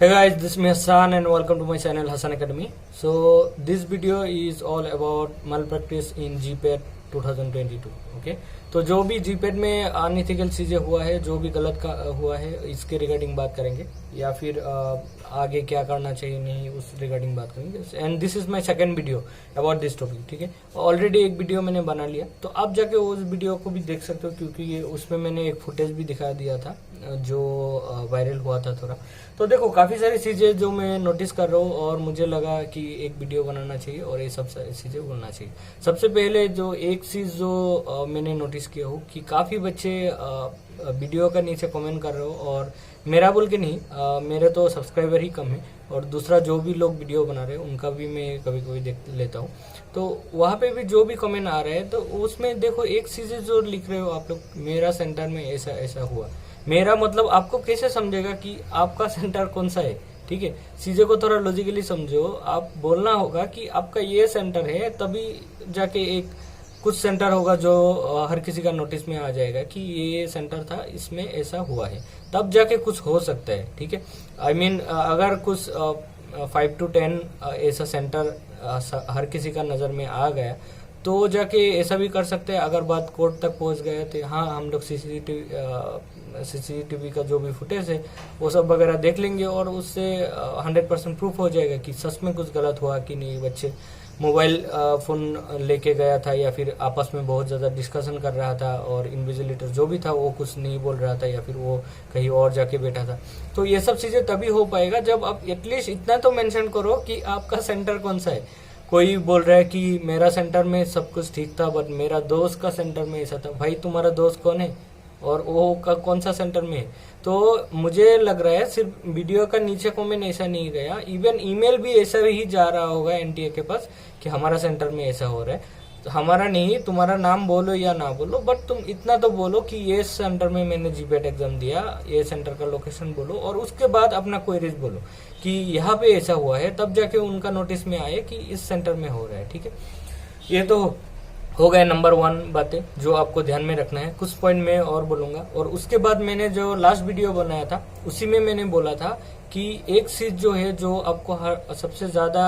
Hey guys, this is me Hassan and welcome to my channel Hassan Academy. So this video is all about malpractice in GPAT 2022. Okay, तो जो भी GPAT में unethical चीजें हुआ है, जो भी गलत का हुआ है, इसके रिगार्डिंग बात करेंगे या फिर आगे क्या करना चाहिए नहीं उस रिगार्डिंग बात करेंगे. And this is my second video about this topic. ठीक है, ऑलरेडी एक वीडियो मैंने बना लिया, तो आप जाके उस वीडियो को भी देख सकते हो क्योंकि ये उसमें मैंने एक फुटेज भी दिखा दिया था जो वायरल हुआ था थोड़ा. तो देखो काफी सारी चीजें जो मैं नोटिस कर रहा हूँ और मुझे लगा कि एक वीडियो बनाना चाहिए और ये सब सारी चीजें बोलना चाहिए. सबसे पहले जो एक चीज जो मैंने नोटिस किया हो कि काफी बच्चे वीडियो का नीचे कमेंट कर रहे हो, और मेरा बोल के नहीं, मेरे तो सब्सक्राइबर ही कम है और दूसरा जो भी लोग वीडियो बना रहे हैं उनका भी मैं कभी कभी देख लेता हूँ. तो वहाँ पे भी जो भी कमेंट आ रहे हैं तो उसमें देखो एक चीज जो लिख रहे हो आप लोग, मेरा सेंटर में ऐसा ऐसा हुआ. मेरा मतलब आपको कैसे समझेगा कि आपका सेंटर कौन सा है. ठीक है, चीजें को थोड़ा लॉजिकली समझो. आप बोलना होगा कि आपका ये सेंटर है, तभी जाके एक कुछ सेंटर होगा जो हर किसी का नोटिस में आ जाएगा कि ये सेंटर था, इसमें ऐसा हुआ है, तब जाके कुछ हो सकता है. ठीक है, आई मीन अगर कुछ 5 to 10 ऐसा सेंटर हर किसी का नजर में आ गया तो जाके ऐसा भी कर सकते हैं. अगर बात कोर्ट तक पहुंच गए तो हाँ, हम लोग सीसीटीवी का जो भी फुटेज है वो सब वगैरह देख लेंगे और उससे 100% प्रूफ हो जाएगा कि सच में कुछ गलत हुआ कि नहीं. बच्चे मोबाइल फोन लेके गया था या फिर आपस में बहुत ज्यादा डिस्कशन कर रहा था और इन्विजिलेटर जो भी था वो कुछ नहीं बोल रहा था या फिर वो कहीं और जाके बैठा था. तो ये सब चीजें तभी हो पाएगा जब आप एटलीस्ट इतना तो मेंशन करो कि आपका सेंटर कौन सा है. कोई बोल रहा है कि मेरा सेंटर में सब कुछ ठीक था बट मेरा दोस्त का सेंटर में ऐसा था. भाई तुम्हारा दोस्त कौन है और वो का कौन सा सेंटर में है? तो मुझे लग रहा है सिर्फ वीडियो का नीचे कमेंट ऐसा नहीं गया, इवन ईमेल भी ऐसा ही जा रहा होगा एनटीए के पास कि हमारा सेंटर में ऐसा हो रहा है. तो हमारा नहीं, तुम्हारा नाम बोलो या ना बोलो, बट तुम इतना तो बोलो कि ये सेंटर में मैंने जीपेट एग्जाम दिया, ये सेंटर का लोकेशन बोलो और उसके बाद अपना क्वेरीज बोलो कि यहाँ पे ऐसा हुआ है, तब जाके उनका नोटिस में आए कि इस सेंटर में हो रहा है. ठीक है, ये तो हो गए नंबर 1 बातें जो आपको ध्यान में रखना है. कुछ पॉइंट मैं और बोलूंगा और उसके बाद मैंने जो लास्ट वीडियो बनाया था उसी में मैंने बोला था कि एक चीज जो है जो आपको सबसे ज्यादा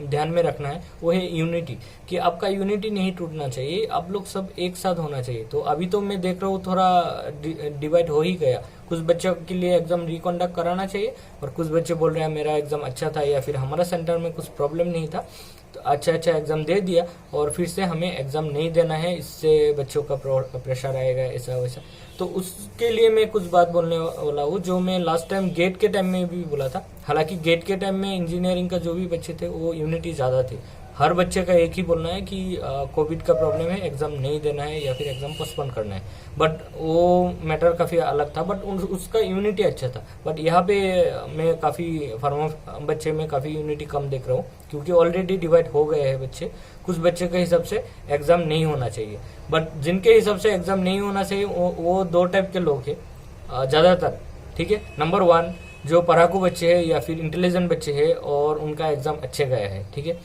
ध्यान में रखना है वो है यूनिटी, कि आपका यूनिटी नहीं टूटना चाहिए, आप लोग सब एक साथ होना चाहिए. तो अभी तो मैं देख रहा हूँ थोड़ा डिवाइड हो ही गया. कुछ बच्चों के लिए एग्जाम रिकंडक्ट कराना चाहिए और कुछ बच्चे बोल रहे हैं मेरा एग्जाम अच्छा था या फिर हमारा सेंटर में कुछ प्रॉब्लम नहीं था, तो अच्छा एग्जाम दे दिया और फिर से हमें एग्जाम नहीं देना है, इससे बच्चों का प्रेशर आएगा ऐसा वैसा. तो उसके लिए मैं कुछ बात बोलने वाला हूँ जो मैं लास्ट टाइम गेट के टाइम में भी बोला था. हालांकि गेट के टाइम में इंजीनियरिंग का जो भी बच्चे थे वो यूनिटी ज्यादा थे. हर बच्चे का एक ही बोलना है कि कोविड का प्रॉब्लम है, एग्जाम नहीं देना है या फिर एग्जाम पोस्टपोन करना है. बट वो मैटर काफी अलग था, बट उसका यूनिटी अच्छा था. बट यहाँ पे मैं काफी फार्मर बच्चे में काफी यूनिटी कम देख रहा हूँ क्योंकि ऑलरेडी डिवाइड हो गए हैं बच्चे. कुछ बच्चे के हिसाब से एग्जाम नहीं होना चाहिए, बट जिनके हिसाब से एग्जाम नहीं होना चाहिए वो 2 टाइप के लोग हैं ज्यादातर. ठीक है, नंबर 1 जो पढ़ाकू बच्चे हैं या फिर इंटेलिजेंट बच्चे हैं और उनका एग्जाम अच्छे गया है. ठीक है,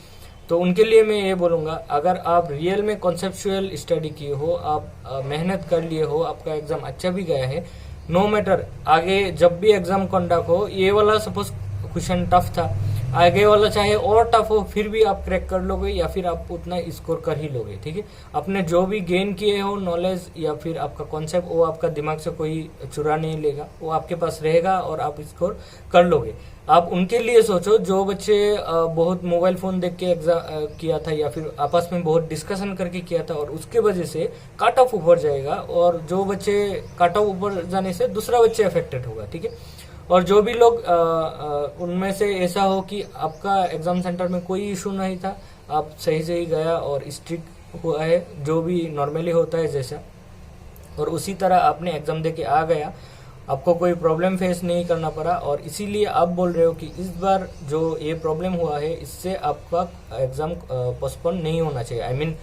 तो उनके लिए मैं ये बोलूंगा, अगर आप रियल में कॉन्सेप्चुअल स्टडी किए हो, आप मेहनत कर लिए हो, आपका एग्जाम अच्छा भी गया है, नो मैटर आगे जब भी एग्जाम कंडक्ट हो, ये वाला सपोज क्वेश्चन टफ था, आगे वाला चाहे और टफ हो फिर भी आप क्रैक कर लोगे या फिर आप उतना स्कोर कर ही लोगे. ठीक है, अपने जो भी गेन किए हो नॉलेज या फिर आपका कॉन्सेप्ट, वो आपका दिमाग से कोई चुरा नहीं लेगा, वो आपके पास रहेगा और आप स्कोर कर लोगे. आप उनके लिए सोचो जो बच्चे बहुत मोबाइल फोन देख के एग्जाम किया था या फिर आपस में बहुत डिस्कशन करके किया था और उसके वजह से कट ऑफ ऊपर जाएगा, और जो बच्चे कट ऑफ ऊपर जाने से दूसरा बच्चे अफेक्टेड होगा. ठीक है, और जो भी लोग उनमें से ऐसा हो कि आपका एग्जाम सेंटर में कोई इशू नहीं था, आप सही से ही गया और स्ट्रिक्ट हुआ है जो भी नॉर्मली होता है जैसा, और उसी तरह आपने एग्जाम दे के आ गया, आपको कोई प्रॉब्लम फेस नहीं करना पड़ा, और इसीलिए आप बोल रहे हो कि इस बार जो ये प्रॉब्लम हुआ है इससे आपका एग्जाम पोस्टपोन नहीं होना चाहिए, आई मीन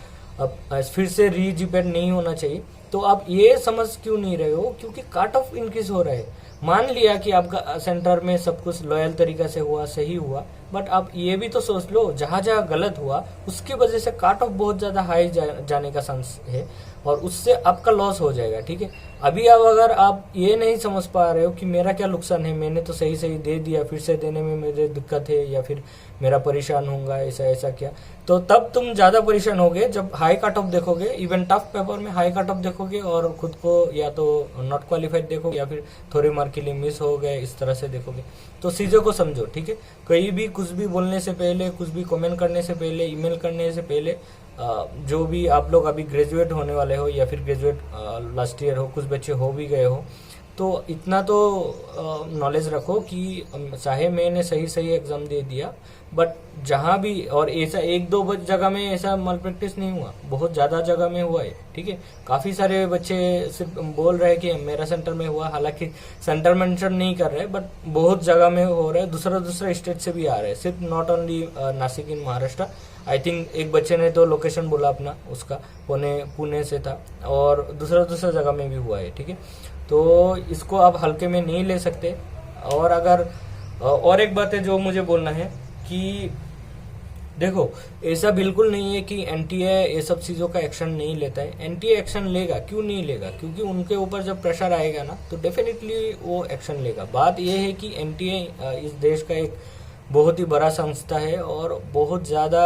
फिर से रीजीपेट नहीं होना चाहिए. तो आप ये समझ क्यों नहीं रहे हो? क्योंकि कट ऑफ इंक्रीज हो रहा है. मान लिया कि आपका सेंटर में सब कुछ लॉयल तरीका से हुआ, सही हुआ, बट आप ये भी तो सोच लो जहां जहां गलत हुआ उसकी वजह से कट ऑफ बहुत ज्यादा हाई जाने का चांस है. और उससे आपका लॉस हो जाएगा। ठीक है, अभी अब अगर आप ये नहीं समझ पा रहे हो कि मेरा क्या नुकसान है, मैंने तो सही सही दे दिया, फिर से देने में मेरे दिक्कत है या फिर मेरा परेशान होगा, ऐसा ऐसा क्या, तो तब तुम ज्यादा परेशान होगे जब हाई कट ऑफ देखोगे, इवन टफ पेपर में हाई कट ऑफ देखोगे और खुद को या तो नॉट क्वालिफाइड देखोगे या फिर थोड़े मार्क के लिए मिस हो गए, इस तरह से देखोगे। तो चीजों को समझो। ठीक है, कहीं भी कुछ भी बोलने से पहले, कुछ भी कमेंट करने से पहले, ईमेल करने से पहले, जो भी आप लोग अभी ग्रेजुएट होने वाले हो या फिर ग्रेजुएट लास्ट ईयर हो, कुछ बच्चे हो भी गए हो, तो इतना तो नॉलेज रखो कि चाहे मैंने सही सही एग्जाम दे दिया, बट जहाँ भी, और ऐसा एक दो जगह में ऐसा माल प्रैक्टिस नहीं हुआ, बहुत ज्यादा जगह में हुआ है। ठीक है, काफी सारे बच्चे सिर्फ बोल रहे हैं कि मेरा सेंटर में हुआ, हालांकि सेंटर मेंशन नहीं कर रहे, बट बहुत जगह में हो रहा है, दूसरा दूसरा स्टेट से भी आ रहे हैं, सिर्फ not only Nashik in Maharashtra. I think एक बच्चे ने तो लोकेशन बोला अपना, उसका पुणे से था, और दूसरा दूसरा जगह में भी हुआ है। ठीक है, तो इसको आप हल्के में नहीं ले सकते। और अगर और एक बात है जो मुझे बोलना है कि देखो, ऐसा बिल्कुल नहीं है कि एनटीए ये सब चीजों का एक्शन नहीं लेता है। एनटीए एक्शन लेगा, क्यों नहीं लेगा, क्योंकि उनके ऊपर जब प्रेशर आएगा ना तो डेफिनेटली वो एक्शन लेगा। बात यह है कि एनटीए इस देश का एक बहुत ही बड़ा संस्था है और बहुत ज्यादा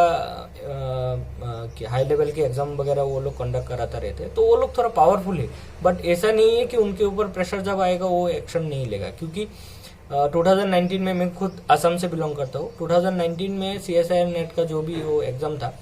हाई लेवल के एग्जाम वगैरह वो लोग कंडक्ट कराता रहते हैं, तो वो लोग थोड़ा पावरफुल है। बट ऐसा नहीं है कि उनके ऊपर प्रेशर जब आएगा वो एक्शन नहीं लेगा, क्योंकि 2019 में, मैं खुद असम से बिलोंग करता हूँ, 2019 में CSIR नेट का जो भी वो एग्जाम था,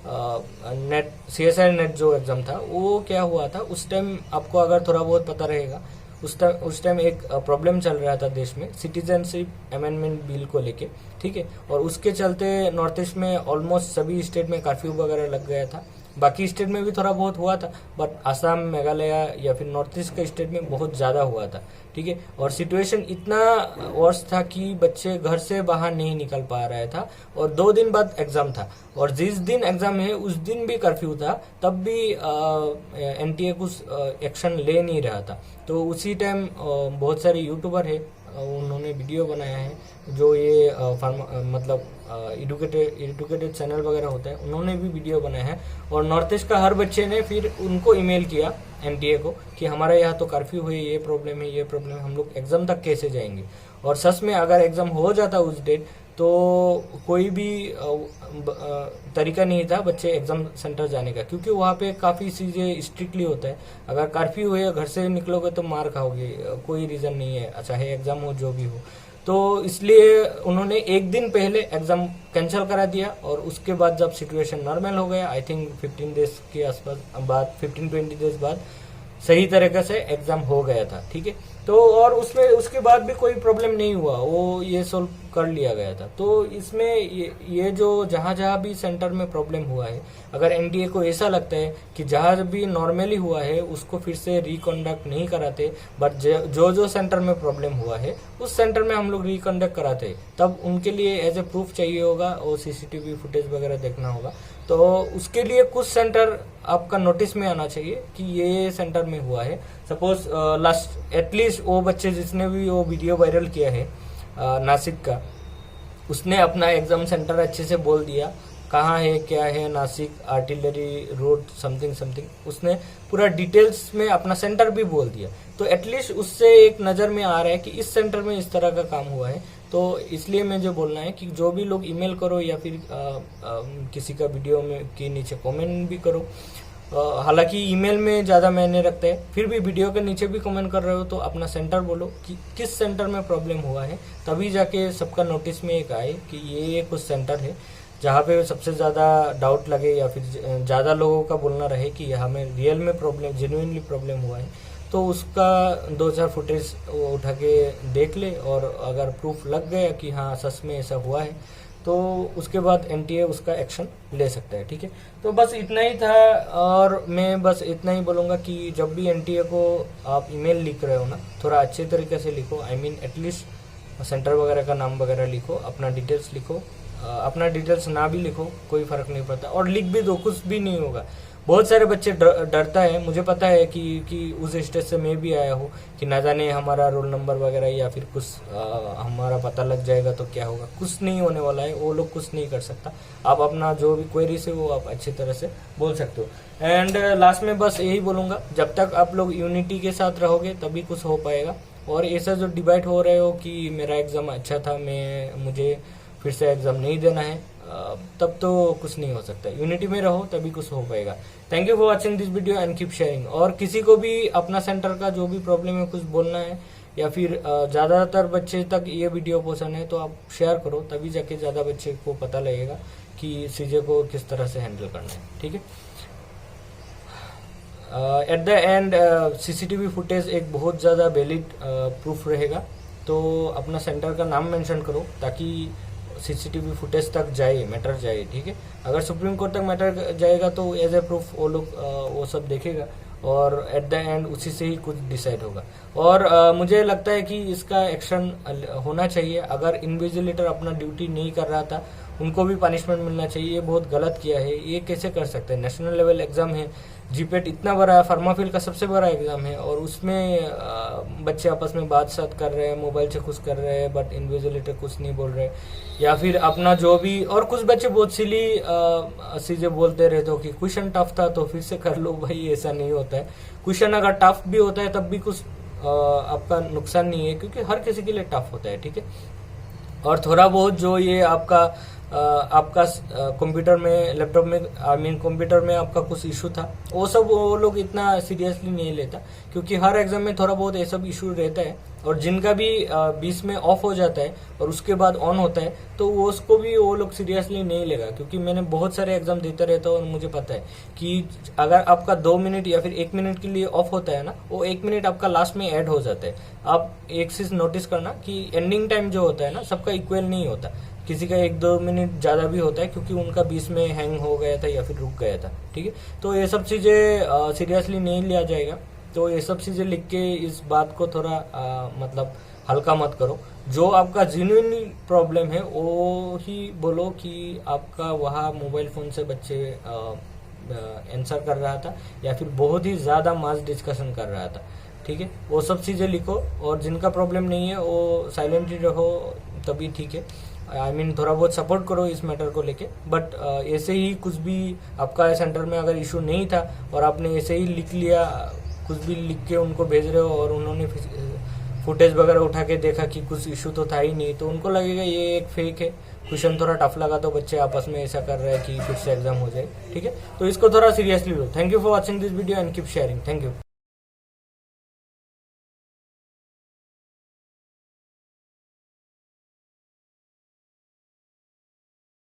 नेट CSIR नेट जो एग्जाम था, वो क्या हुआ था उस टाइम, आपको अगर थोड़ा बहुत पता रहेगा, उस टाइम एक प्रॉब्लम चल रहा था देश में, सिटीजनशिप अमेंडमेंट बिल को लेके। ठीक है, और उसके चलते नॉर्थ ईस्ट में ऑलमोस्ट सभी स्टेट में कर्फ्यू वगैरह लग गया था। बाकी स्टेट में भी थोड़ा बहुत हुआ था, बट असम, मेघालय या फिर नॉर्थ ईस्ट के स्टेट में बहुत ज्यादा हुआ था। ठीक है, और सिचुएशन इतना वर्स था कि बच्चे घर से बाहर नहीं निकल पा रहा था, और 2 दिन बाद एग्जाम था, और जिस दिन एग्जाम है उस दिन भी कर्फ्यू था, तब भी एनटीए कुछ एक्शन ले नहीं रहा था। तो उसी टाइम बहुत सारे यूट्यूबर है, उन्होंने वीडियो बनाया है, जो ये मतलब एडुकेटेड चैनल वगैरह होता है, उन्होंने भी वीडियो बनाया है, और नॉर्थ ईस्ट का हर बच्चे ने फिर उनको ईमेल किया एनटीए को कि हमारा यहाँ तो कर्फ्यू है, ये प्रॉब्लम है, ये प्रॉब्लम है, हम लोग एग्जाम तक कैसे जाएंगे। और सच में अगर एग्जाम हो जाता उस डेट, तो कोई भी तरीका नहीं था बच्चे एग्जाम सेंटर जाने का, क्योंकि वहाँ पे काफी चीजें स्ट्रिक्टली होता है। अगर कर्फ्यू है, घर से निकलोगे तो मार खाओगे, कोई रीजन नहीं है, चाहे एग्जाम हो जो भी हो। तो इसलिए उन्होंने एक दिन पहले एग्जाम कैंसिल करा दिया, और उसके बाद जब सिचुएशन नॉर्मल हो गया, आई थिंक 15 डेज के आसपास बाद, 15-20 डेज बाद सही तरीके से एग्जाम हो गया था। ठीक है, तो और उसमें उसके बाद भी कोई प्रॉब्लम नहीं हुआ, वो ये सोल्व कर लिया गया था। तो इसमें ये जो जहां भी सेंटर में प्रॉब्लम हुआ है, अगर एनडीए को ऐसा लगता है कि जहां भी नॉर्मली हुआ है उसको फिर से रिकंडक्ट नहीं कराते, बट जो सेंटर में प्रॉब्लम हुआ है उस सेंटर में हम लोग रिकंडक्ट कराते हैं, तब उनके लिए एज ए प्रूफ चाहिए होगा और सीसीटीवी फुटेज वगैरह देखना होगा। तो उसके लिए कुछ सेंटर आपका नोटिस में आना चाहिए कि ये सेंटर में हुआ है। सपोज लास्ट एटलीस्ट वो बच्चे जिसने भी वो वीडियो वायरल किया है नासिक का, उसने अपना एग्जाम सेंटर अच्छे से बोल दिया, कहाँ है, क्या है, Nashik artillery road something something, उसने पूरा डिटेल्स में अपना सेंटर भी बोल दिया। तो एटलीस्ट उससे एक नजर में आ रहा है कि इस सेंटर में इस तरह का काम हुआ है। तो इसलिए मुझे बोलना है कि जो भी लोग ईमेल करो या फिर किसी का वीडियो में के नीचे कमेंट भी करो, हालांकि ईमेल में ज्यादा मायने रखता है, फिर भी वीडियो के नीचे भी कमेंट कर रहे हो तो अपना सेंटर बोलो कि किस सेंटर में प्रॉब्लम हुआ है, तभी जाके सबका नोटिस में एक आए कि ये कुछ सेंटर है जहाँ पे सबसे ज्यादा डाउट लगे या फिर ज्यादा लोगों का बोलना रहे कि हमें रियल में प्रॉब्लम, जेन्युइनली प्रॉब्लम हुआ है। तो उसका 2-4 फुटेज उठा के देख ले, और अगर प्रूफ लग गया कि हाँ सच में ऐसा हुआ है, तो उसके बाद एनटीए उसका एक्शन ले सकता है। ठीक है, तो बस इतना ही था, और मैं बस इतना ही बोलूँगा कि जब भी एनटीए को आप ईमेल लिख रहे हो ना, थोड़ा अच्छे तरीके से लिखो। आई मीन एटलीस्ट सेंटर वगैरह का नाम वगैरह लिखो, अपना डिटेल्स लिखो। अपना डिटेल्स ना भी लिखो, कोई फर्क नहीं पड़ता, और लिख भी दो, कुछ भी नहीं होगा। बहुत सारे बच्चे डरता है, मुझे पता है कि उस स्टेज से मैं भी आया हूँ कि ना जाने हमारा रोल नंबर वगैरह या फिर कुछ हमारा पता लग जाएगा तो क्या होगा। कुछ नहीं होने वाला है, वो लोग कुछ नहीं कर सकता। आप अपना जो भी क्वेरी है वो आप अच्छी तरह से बोल सकते हो। एंड लास्ट में बस यही बोलूँगा, जब तक आप लोग यूनिटी के साथ रहोगे तभी कुछ हो पाएगा। और ऐसा जो डिबेट हो रहे हो कि मेरा एग्ज़ाम अच्छा था, मुझे फिर से एग्ज़ाम नहीं देना है, तब तो कुछ नहीं हो सकता। यूनिटी में रहो तभी कुछ हो पाएगा। Thank you for watching this video and keep sharing. और किसी को भी अपना सेंटर का जो भी प्रॉब्लम है कुछ बोलना है या फिर ज़्यादातर बच्चे तक ये वीडियो पहुँचाना है तो आप शेयर करो, तभी जाके ज़्यादा बच्चे को पता लगेगा कि चीज़ें को किस तरह से हैंडल करना है। ठीक है। At the end CCTV footage एक बहुत ज़्यादा वैलिड प्रूफ रहेगा, तो अपना सेंटर का नाम मेंशन करो ताकि सीसीटीवी फुटेज तक जाए, मैटर जाए। ठीक है। अगर सुप्रीम कोर्ट तक मैटर जाएगा तो एज ए प्रूफ वो लोग वो सब देखेगा और एट द एंड उसी से ही कुछ डिसाइड होगा। और मुझे लगता है कि इसका एक्शन होना चाहिए। अगर इन्विजिलेटर अपना ड्यूटी नहीं कर रहा था, उनको भी पनिशमेंट मिलना चाहिए। ये बहुत गलत किया है, ये कैसे कर सकते हैं? नेशनल लेवल एग्जाम है, जीपेट इतना बड़ा, फार्माफिल का सबसे बड़ा एग्जाम है और उसमें बच्चे आपस में बात साथ कर रहे हैं, मोबाइल से कुछ कर रहे हैं, बट इन्विजिलेटर कुछ नहीं बोल रहे। या फिर अपना जो भी, और कुछ बच्चे बहुत सिली चीजें बोलते रहते हो कि क्वेश्चन टफ था तो फिर से कर लो। भाई ऐसा नहीं होता है। क्वेश्चन अगर टफ भी होता है तब भी कुछ आपका नुकसान नहीं है, क्योंकि हर किसी के लिए टफ होता है। ठीक है। और थोड़ा बहुत जो ये आपका कंप्यूटर में, लैपटॉप में, कंप्यूटर में आपका कुछ इशू था, वो सब वो लोग इतना सीरियसली नहीं लेता, क्योंकि हर एग्जाम में थोड़ा बहुत ये सब इशू रहता है। और जिनका भी बीच में ऑफ हो जाता है और उसके बाद ऑन होता है तो वो उसको भी वो लोग सीरियसली नहीं लेगा, क्योंकि मैंने बहुत सारे एग्जाम देते रहता हूँ और मुझे पता है कि अगर आपका 2 मिनट या फिर 1 मिनट के लिए ऑफ होता है ना, वो 1 मिनट आपका लास्ट में ऐड हो जाता है। आप एक चीज नोटिस करना कि एंडिंग टाइम जो होता है ना, सबका इक्वल नहीं होता। किसी का 1-2 मिनट ज्यादा भी होता है क्योंकि उनका बीच में हैंग हो गया था या फिर रुक गया था। ठीक है। तो ये सब चीजें सीरियसली नहीं लिया जाएगा। तो ये सब चीजें लिख के इस बात को थोड़ा मतलब हल्का मत करो। जो आपका जेन्युइन प्रॉब्लम है वो ही बोलो कि आपका वहाँ मोबाइल फोन से बच्चे आंसर कर रहा था या फिर बहुत ही ज्यादा मास डिस्कशन कर रहा था। ठीक है। वो सब चीजें लिखो, और जिनका प्रॉब्लम नहीं है वो साइलेंटली रहो, तभी ठीक है। थोड़ा बहुत सपोर्ट करो इस मैटर को लेके। बट ऐसे ही कुछ भी आपका सेंटर में अगर इशू नहीं था और आपने ऐसे ही लिख लिया, कुछ भी लिख के उनको भेज रहे हो और उन्होंने फुटेज वगैरह उठा के देखा कि कुछ इशू तो था ही नहीं, तो उनको लगेगा ये एक फेक है। क्वेश्चन थोड़ा टफ लगा तो बच्चे आपस में ऐसा कर रहे हैं कि फिर से एग्जाम हो जाए। ठीक है। तो इसको थोड़ा seriously low. Thank you for watching this video and keep sharing. Thank you.